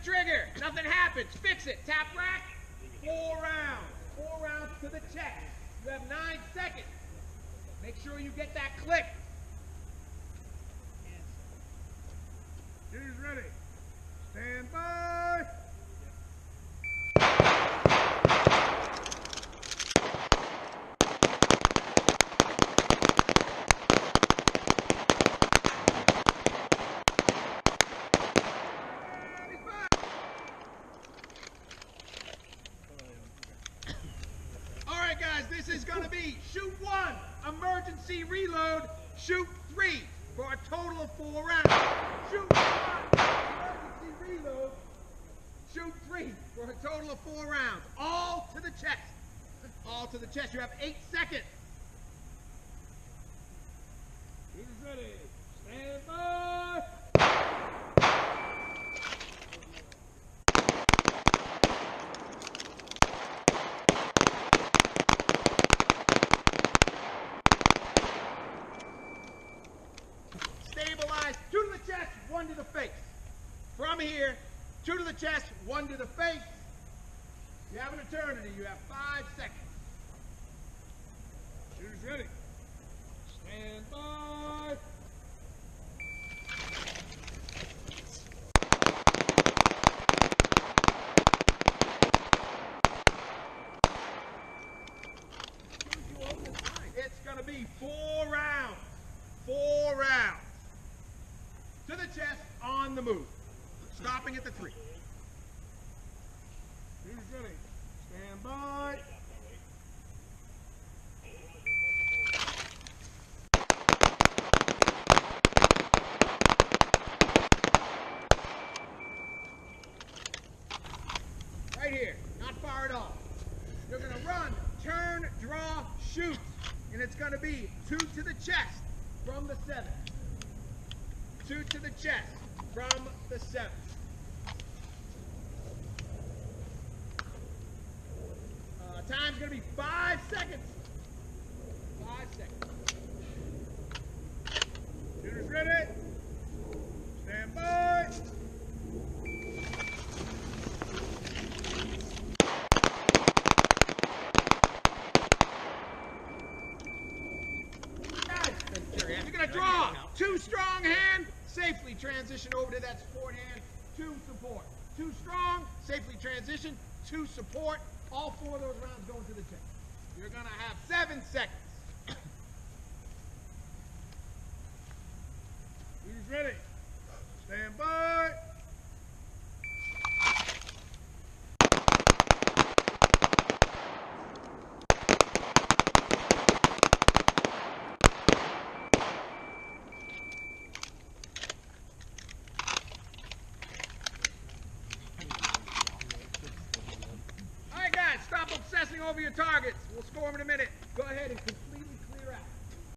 trigger. Nothing happens. Fix it. Tap rack. 4 rounds. 4 rounds to the chest. You have 9 seconds. Make sure you get that click. Shooters ready. Stand by. Alright guys, this is going to be shoot 1, emergency reload, shoot 3 for a total of 4 rounds. Shoot 1, emergency reload, shoot 3 for a total of 4 rounds. All to the chest. All to the chest. You have 8 seconds. Shooters ready. Stand by. Stabilize. 2 to the chest, 1 to the face. From here, 2 to the chest, 1 to the face. You have an eternity. You have 5 seconds. Shooters ready. Stand by. It's going to be 4 rounds. 4 rounds. To the chest, on the move. Stopping at the 3. Shooters ready. Stand by. Right here. Not far at all. You're going to run, turn, draw, shoot. And it's going to be 2 to the chest from the 7. 2 to the chest from the 7. Time's going to be 5 seconds. 5 seconds. Shooters ready. Stand by. You're going to draw 2 strong hand, safely transition over to that support hand, 2 support. 2 strong, safely transition, 2 support. All 4 of those rounds going to the chest. You're going to have 7 seconds. Shooters ready. Stand by. Stop obsessing over your targets. We'll score them in a minute. Go ahead and completely